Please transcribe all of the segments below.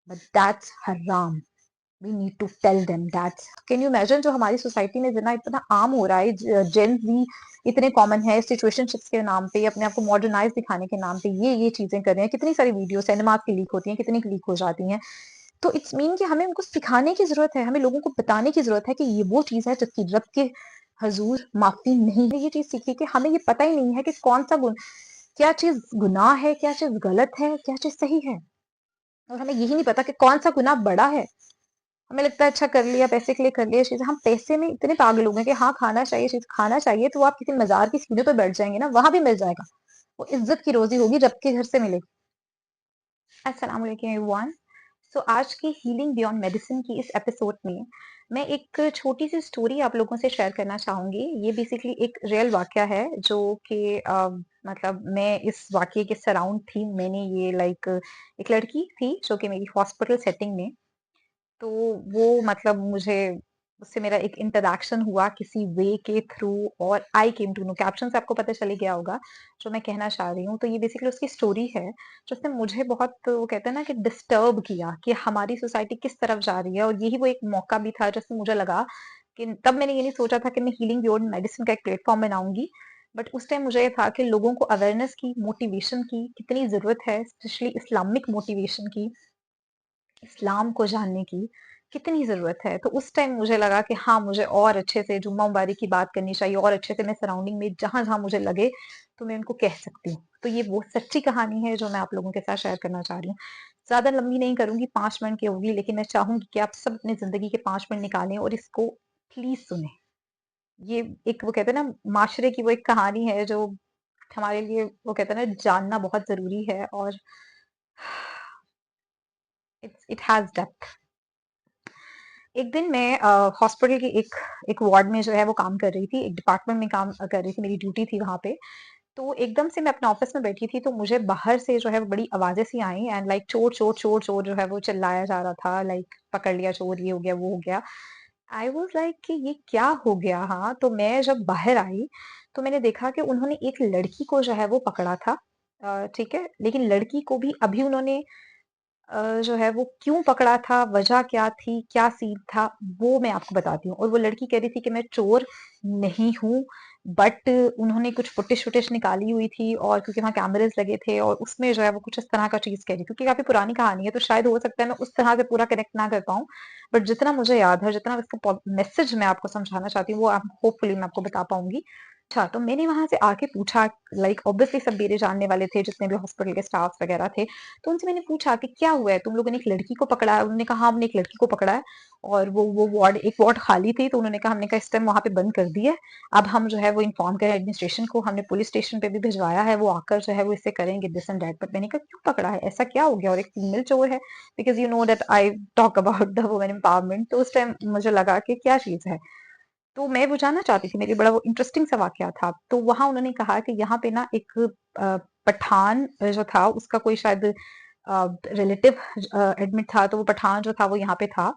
But that's हराम। We need to tell them that's. Can you imagine जो हमारी society में जना इतना आम हो रहा है, जेन जी इतने कॉमन है, सिचुएशनशिप्स के नाम पे, अपने आप को मॉडर्नाइज दिखाने के नाम पे ये चीजें कर रहे हैं। कितनी सारी वीडियो सिनेमा की लीक होती हैं, कितनी लीक हो जाती हैं। तो इट्स मीन कि हमें उनको सिखाने की जरूरत है, हमें लोगों को बताने की जरूरत है कि ये वो चीज है जिसकी रब के हजूर माफी नहीं है। ये चीज सीखी कि हमें ये पता ही नहीं है कि कौन सा क्या चीज गुनाह है, क्या चीज गलत है, क्या चीज सही है। और हमें यही नहीं पता कि कौन सा गुनाह बड़ा है। हमें लगता है अच्छा कर लिया, पैसे के लिए कर लिया चीज। हम पैसे में इतने पागल हो गए कि हाँ खाना चाहिए, चीज खाना चाहिए, तो आप किसी मजार की सीढ़ी पे बैठ जाएंगे ना, वहां भी मिल जाएगा। वो इज्जत की रोजी होगी, रब के घर से मिलेगी। अस्सलाम वालेकुम एवरीवन। सो आज की हीलिंग बियॉन्ड मेडिसिन की इस एपिसोड में मैं एक छोटी सी स्टोरी आप लोगों से शेयर करना चाहूंगी। ये बेसिकली एक रियल वाकया है जो कि मतलब मैं इस वाकये के सराउंड थी। मैंने ये लाइक एक लड़की थी जो कि मेरी हॉस्पिटल सेटिंग में, तो वो मतलब मुझे उससे मेरा एक इंटरेक्शन हुआ किसी वे के थ्रू, और आई केम टू नो, कैप्शन से आपको पता चल गया होगा जो मैं कहना चाह रही हूँ। तो ये बेसिकली उसकी स्टोरी है जो उसने मुझे बहुत, वो कहते हैं ना कि डिस्टर्ब किया कि हमारी सोसाइटी किस तरफ जा रही है। और यही वो एक मौका भी था जिससे मुझे लगा कि तब मैंने ये नहीं सोचा था कि मैं हीलिंग बियॉन्ड मेडिसिन का एक प्लेटफॉर्म बनाऊंगी, बट उस टाइम मुझे ये था कि लोगों को अवेयरनेस की, मोटिवेशन की कितनी जरूरत है, स्पेशली इस्लामिक मोटिवेशन की, इस्लाम को जानने की कितनी ज़रूरत है। तो उस टाइम मुझे लगा कि हाँ, मुझे और अच्छे से जुम्मा मुबारक की बात करनी चाहिए, और अच्छे से मैं सराउंडिंग में जहाँ-जहाँ मुझे लगे तो मैं उनको कह सकती हूँ। तो ये वो सच्ची कहानी है जो मैं आप लोगों के साथ शेयर करना चाह रही हूँ। ज़्यादा लंबी नहीं करूँगी, 5 मिनट की होगी, लेकिन मैं चाहूँगी कि आप सब अपनी ज़िंदगी के 5 मिनट निकालें और इसको प्लीज़ सुनें। ये एक, वो कहते हैं ना, माशरे की वो एक कहानी है जो हमारे लिए, वो कहते हैं ना, जानना बहुत ज़रूरी है। और इट हैज़ डेप्थ। एक दिन मैं हॉस्पिटल की एक वार्ड में जो है वो काम कर रही थी, एक डिपार्टमेंट में काम कर रही थी, मेरी ड्यूटी थी वहां पे। तो एकदम से मैं अपने ऑफिस में बैठी थी, तो मुझे बाहर से जो है वो बड़ी आवाजें सी आई, एंड लाइक चोर चोर चोर चोर जो है वो चिल्लाया जा रहा था, लाइक पकड़ लिया चोर, ये हो गया वो हो गया। आई वॉज लाइक कि ये क्या हो गया। हाँ, तो मैं जब बाहर आई तो मैंने देखा कि उन्होंने एक लड़की को जो है वो पकड़ा था। ठीक है, लेकिन लड़की को भी अभी उन्होंने जो है वो क्यों पकड़ा था, वजह क्या थी, क्या सीन था, वो मैं आपको बताती हूँ। और वो लड़की कह रही थी कि मैं चोर नहीं हूँ, बट उन्होंने कुछ फुटेज निकाली हुई थी, और क्योंकि वहाँ कैमरेज लगे थे और उसमें जो है वो कुछ इस तरह का चीज कह रही, क्योंकि काफी पुरानी कहानी है तो शायद हो सकता है मैं उस तरह से पूरा कनेक्ट ना कर पाऊँ, बट जितना मुझे याद है, जितना इसका मैसेज मैं आपको समझाना चाहती हूँ, वो होपफुली मैं आपको बता पाऊंगी। अच्छा, तो मैंने वहां से आके पूछा, लाइक ऑब्वियसली सब मेरे जानने वाले थे जितने भी हॉस्पिटल के स्टाफ वगैरह थे। तो उनसे मैंने पूछा कि क्या हुआ है, तुम लोगों ने एक लड़की को पकड़ा है? उन्होंने कहा हाँ, हमने एक लड़की को पकड़ा है, और वो वार्ड, एक वार्ड खाली थी, तो उन्होंने कहा, हमने कहा इस टाइम वहां पे बंद कर दिया है, अब हम जो है वो इन्फॉर्म करें एडमिनिस्ट्रेशन को, हमने पुलिस स्टेशन पे भी भिजवाया है, वो आकर जो है वो इससे करेंगे दिस एंड दैट। बट मैंने कहा क्यों पकड़ा है, ऐसा क्या हो गया, और एक फीमेल चोर है, because you know that I talk about the women empowerment. तो उस टाइम मुझे लगा कि क्या चीज है, तो मैं वो जानना चाहती थी, मेरी बड़ा वो इंटरेस्टिंग सा वाकया था। तो वहां उन्होंने कहा कि यहाँ पे ना एक पठान जो था, उसका कोई शायद रिलेटिव एडमिट था, तो वो पठान जो था वो यहाँ पे था।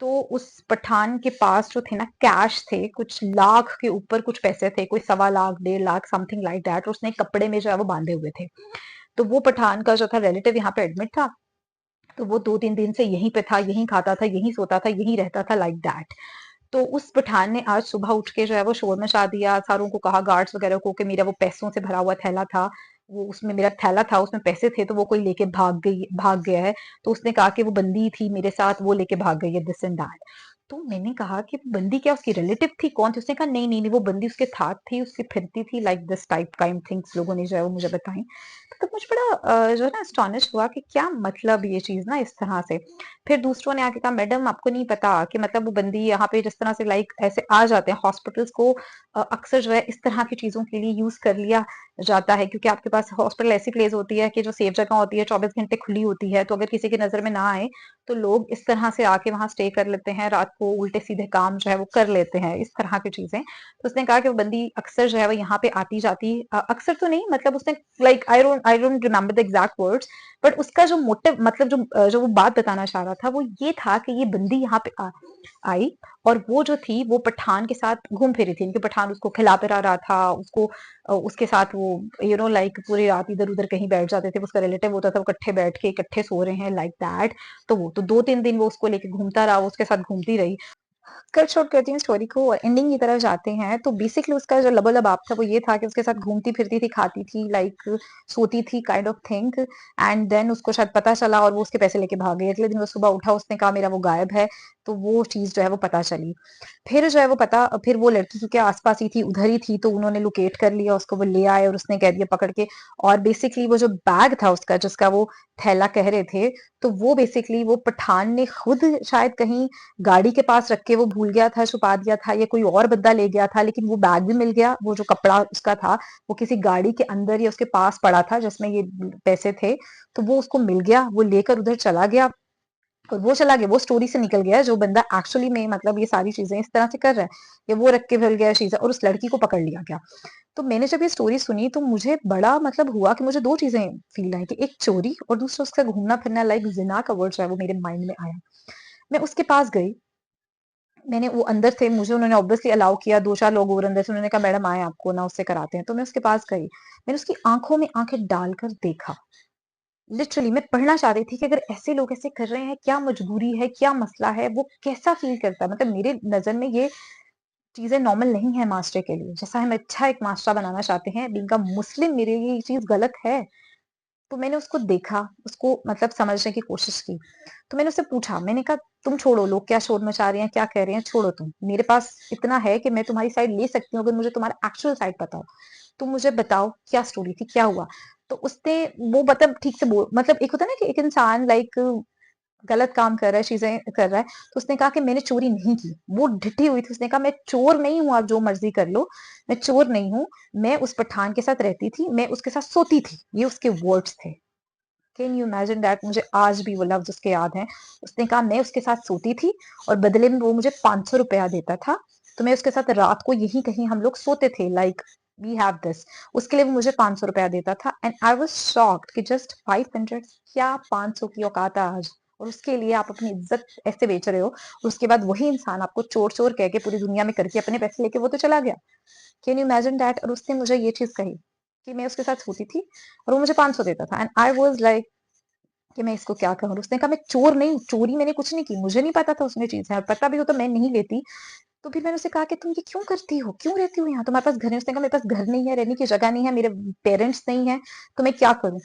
तो उस पठान के पास जो थे ना कैश थे, कुछ लाख के ऊपर कुछ पैसे थे, कोई 1.25 lakh 1.5 lakh something like that, और उसने कपड़े में जो है वो बांधे हुए थे। तो वो पठान का जो था रिलेटिव यहाँ पे एडमिट था, तो वो 2-3 दिन से यहीं पे था, यहीं खाता था, यहीं सोता था, यहीं रहता था, लाइक दैट। तो उस पठान ने आज सुबह उठ के जो है वो शोर मचा दिया, सारों को कहा, गार्ड्स वगैरह को, कि मेरा वो पैसों से भरा हुआ थैला था, वो उसमें मेरा थैला था, उसमें पैसे थे, तो वो कोई लेके भाग गया है। तो उसने कहा कि वो बंदी थी मेरे साथ, वो लेके भाग गई है, दिस एंड दैट। तो मैंने कहा कि बंदी क्या उसकी रिलेटिव थी, कौन थी? उसने कहा नहीं नहीं नहीं, वो बंदी उसके साथ थी, उसकी फिरती थी, like this type kind things लोगों ने जो है वो मुझे बताई। तो मुझे बड़ा जो है ना एस्टॉनिश हुआ कि क्या मतलब ये चीज ना इस तरह से। फिर दूसरों ने आके कहा, मैडम आपको नहीं पता कि मतलब वो बंदी यहाँ पे जिस तरह से लाइक ऐसे आ जाते हैं हॉस्पिटल्स को, अक्सर जो है इस तरह की चीजों के लिए यूज कर लिया जाता है, क्योंकि आपके पास हॉस्पिटल ऐसी प्लेस होती है कि जो सेफ जगह होती है, 24 घंटे खुली होती है, तो अगर किसी की नजर में ना आए तो लोग इस तरह से आके वहां स्टे कर लेते हैं, रात को उल्टे सीधे काम जो है वो कर लेते हैं, इस तरह की चीजें। तो उसने कहा कि वो बंदी अक्सर जो है वो यहाँ पे आती जाती, अक्सर तो नहीं, मतलब उसने like I don't remember the exact words, but उसका जो मोटिव, मतलब जो वो बात बताना चाह रहा था वो ये था कि ये बंदी यहाँ पे आई, और वो जो थी वो पठान के साथ घूम फिरी थी, इनके पठान उसको खिला पिला रहा था, उसको उसके साथ वो लाइक पूरी रात इधर उधर कहीं बैठ जाते थे, उसका रिलेटिव होता था, वो इकट्ठे बैठ के इकट्ठे सो रहे हैं लाइक दैट। तो वो तो 2-3 दिन वो उसको लेके घूमता रहा, वो उसके साथ घूमती रही। कट शॉर्ट करती हूँ स्टोरी को और एंडिंग की तरफ जाते हैं। तो बेसिकली उसका जो लबोलबाप था वो ये था कि उसके साथ घूमती फिरती थी, खाती थी, लाइक सोती थी, kind of think. And then उसको शायद पता चला और वो उसके पैसे लेके भाग गई। अगले दिन वो सुबह उठा, उसने कहा मेरा वो गायब है। तो वो चीज जो है वो पता चली। फिर जो है वो पता, फिर वो लड़की क्योंकि आसपास ही थी, उधर ही थी, तो उन्होंने लोकेट कर लिया उसको, वो ले आए और उसने कह दिया पकड़ के। और बेसिकली वो जो बैग था उसका, जिसका वो थैला कह रहे थे, तो वो बेसिकली वो पठान ने खुद शायद कहीं गाड़ी के पास रख के वो भूल गया था, छुपा दिया था, या कोई और बंदा ले गया था। लेकिन वो बैग भी मिल गया, वो जो कपड़ा उसका था वो किसी गाड़ी के अंदर या उसके पास पड़ा था जिसमें ये पैसे थे। तो वो उसको मिल गया, वो लेकर उधर चला गया। और वो चला गया, वो स्टोरी से निकल गया जो बंदा एक्चुअली में मतलब ये सारी चीजें इस तरह से कर रहा है, या वो रख के भूल गया चीजें, और उस लड़की को पकड़ लिया गया। तो मैंने जब ये स्टोरी सुनी तो मुझे बड़ा मतलब हुआ कि मुझे दो चीजें फील आई, कि एक चोरी और दूसरा उसका घूमना फिरना, लाइक जिना का वर्ड जो है वो मेरे माइंड में आया। मैं उसके पास गई, मैंने वो अंदर थे, मुझे उन्होंने ऑब्वियसली अलाउ किया, 2-4 लोग और अंदर से, उन्होंने कहा मैडम आए आपको ना उससे कराते हैं। तो मैं उसके पास गई, मैंने उसकी आंखों में आंखें डालकर देखा। लिटरली मैं पढ़ना चाह रही थी कि अगर ऐसे लोग ऐसे कर रहे हैं, क्या मजबूरी है, क्या मसला है, वो कैसा फील करता है। मतलब मेरे नजर में ये चीजें नॉर्मल नहीं है मास्टर के लिए, जैसा हम अच्छा एक मास्टर बनाना चाहते हैं, बीइंग अ मुस्लिम मेरे लिए ये चीज गलत है। तो मैंने उसको देखा, उसको मतलब समझने की कोशिश की। तो मैंने उससे पूछा, मैंने कहा तुम छोड़ो, लोग क्या शोर मचा रहे हैं, क्या कह रहे हैं, छोड़ो, तुम मेरे पास इतना है कि मैं तुम्हारी साइड ले सकती हूँ, अगर मुझे तुम्हारा एक्चुअल साइड पता हो। तुम मुझे बताओ क्या स्टोरी थी, क्या हुआ। तो उसने वो मतलब ठीक से बोल, मतलब एक होता है ना कि एक इंसान लाइक गलत काम कर रहा है, चीजें कर रहा है। तो उसने कहा कि मैंने चोरी नहीं की, वो ढिठी हुई थी, उसने कहा मैं चोर नहीं हूं, आप जो मर्जी कर लो, मैं चोर नहीं हूं। मैं उस पठान के साथ रहती थी, मैं उसके साथ सोती थी, ये उसके वर्ड्स थे। कैन यू इमेजिन दैट, मुझे आज भी वो लफ्ज उसके याद हैं। उसने कहा मैं उसके साथ सोती थी और बदले में वो मुझे 500 रुपया देता था। तो मैं उसके साथ रात को यही कहीं हम लोग सोते थे, लाइक वी हैव दिस। उसके लिए वो मुझे 500 रुपया देता था। एंड आई वाज शॉक्ड कि जस्ट 500, क्या 500 की औकात है आज, और उसके लिए आप अपनी इज्जत ऐसे बेच रहे हो। और उसके बाद वही इंसान आपको चोर चोर कह के पूरी दुनिया में करके अपने पैसे लेके वो तो चला गया। Can you imagine that. और उसने मुझे ये चीज कही कि मैं उसके साथ सोती थी और वो मुझे 500 देता था। एंड आई वाज लाइक कि मैं इसको क्या कहूँ। उसने कहा मैं चोर नहीं हूँ, चोरी मैंने कुछ नहीं की, मुझे नहीं पता था उसमें चीज है, और पता भी हो तो मैं नहीं लेती। तो फिर मैंने उससे कहा कि तुम ये क्यों करती हो, क्यों रहती हो यहाँ, तुम्हारे पास घर है। उसने कहा मेरे पास घर नहीं है, रहने की जगह नहीं है, मेरे पेरेंट्स नहीं है, तो मैं क्या करूँ।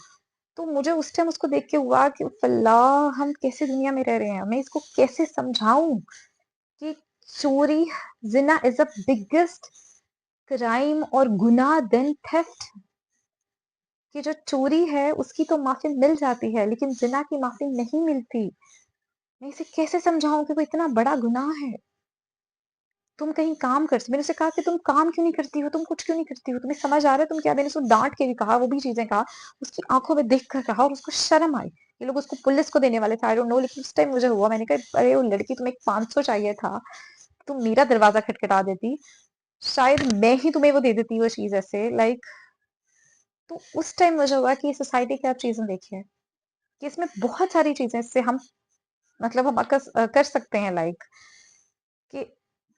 तो मुझे उस टाइम उसको देख के हुआ कि अल्लाह, हम कैसे दुनिया में रह रहे हैं, मैं इसको कैसे समझाऊं कि चोरी, जिना इज द बिगेस्ट क्राइम और गुनाह देन थेफ्ट। कि जो चोरी है उसकी तो माफी मिल जाती है, लेकिन जिना की माफी नहीं मिलती। मैं इसे कैसे समझाऊं कि वो इतना बड़ा गुनाह है। तुम कहीं काम कर, मैंने उसे कहा कि तुम काम क्यों नहीं करती हो, तुम कुछ क्यों नहीं करती हो, तुम्हें समझ आ रहा है तुम क्या। मैंने उसको डांट के भी कहा, वो भी चीजें कहा, उसकी आंखों में देख कर कहा, और उसको शर्म आई। ये लोग उसको पुलिस को देने वाले थे, आई डोंट नो, लेकिन उस टाइम मुझे हुआ, मैंने कहा अरे वो लड़की, तुम्हें 500 चाहिए था, तुम मेरा दरवाजा खटखटा देती, शायद मैं ही तुम्हें वो दे देती वो चीज ऐसे, लाइक। तो उस टाइम मुझे हुआ कि सोसाइटी की आप चीजें देखिए, कि इसमें बहुत सारी चीजें इससे हम मतलब हम कर सकते हैं, लाइक कि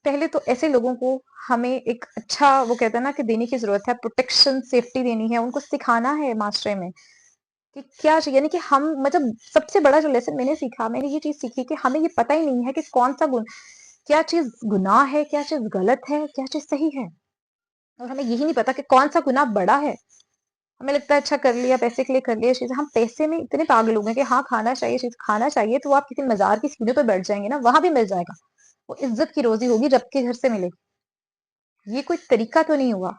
पहले तो ऐसे लोगों को हमें एक अच्छा वो कहते हैं ना कि देने की जरूरत है, प्रोटेक्शन सेफ्टी देनी है, उनको सिखाना है मास्टरी में कि क्या चाहिए। यानी कि हम मतलब सबसे बड़ा जो लेसन मैंने सीखा, मैंने ये चीज सीखी कि हमें ये पता ही नहीं है कि कौन सा गुण, क्या चीज गुनाह है, क्या चीज गलत है, क्या चीज सही है। और हमें यही नहीं पता कि कौन सा गुनाह बड़ा है। हमें लगता है अच्छा कर लिया, पैसे के लिए कर लिया चीजें, हम पैसे में इतने पागल हो गए कि हाँ खाना चाहिए, चीज खाना चाहिए, तो आप किसी मजार की सीढ़ी पे बैठ जाएंगे ना, वहां भी मिल जाएगा, वो इज्जत की रोजी होगी, रब के घर से मिलेगी। ये कोई तरीका तो नहीं हुआ।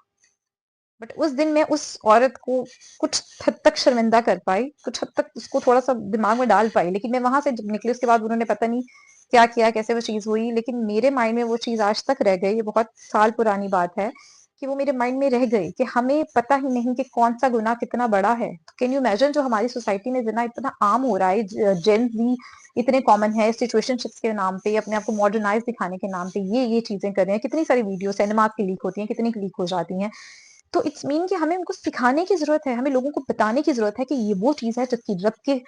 बट उस दिन मैं उस औरत को कुछ हद तक शर्मिंदा कर पाई, कुछ हद तक उसको थोड़ा सा दिमाग में डाल पाई। लेकिन मैं वहां से जब निकली उसके बाद उन्होंने पता नहीं क्या किया, कैसे वो चीज हुई, लेकिन मेरे माइंड में वो चीज आज तक रह गई। ये बहुत साल पुरानी बात है कि वो मेरे माइंड में रह गई कि हमें पता ही नहीं कि कौन सा गुनाह कितना बड़ा है। तो कैन यू इमेजिन, जो हमारी सोसाइटी में जिना इतना आम हो रहा है, जेन जी इतने कॉमन है, सिचुएशनशिप्स के नाम पे, अपने आप को मॉडर्नाइज दिखाने के नाम पे ये चीजें कर रहे हैं। कितनी सारी वीडियो सिनेमा की लीक होती हैं, कितनी लीक हो जाती हैं। तो इट्स मीन कि हमें उनको सिखाने की जरूरत है, हमें लोगों को बताने की जरूरत है कि ये वो चीज है जिसकी रब के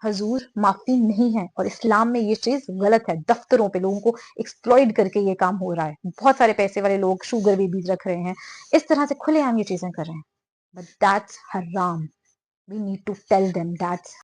हजूर माफी नहीं है, और इस्लाम में ये चीज गलत है। दफ्तरों पे लोगों को एक्सप्लॉइट करके ये काम हो रहा है। बहुत सारे पैसे वाले लोग शुगर बेबीज रख रहे हैं, इस तरह से खुलेआम ये चीजें कर रहे हैं। बट दैट्स हराम। We need to tell them that's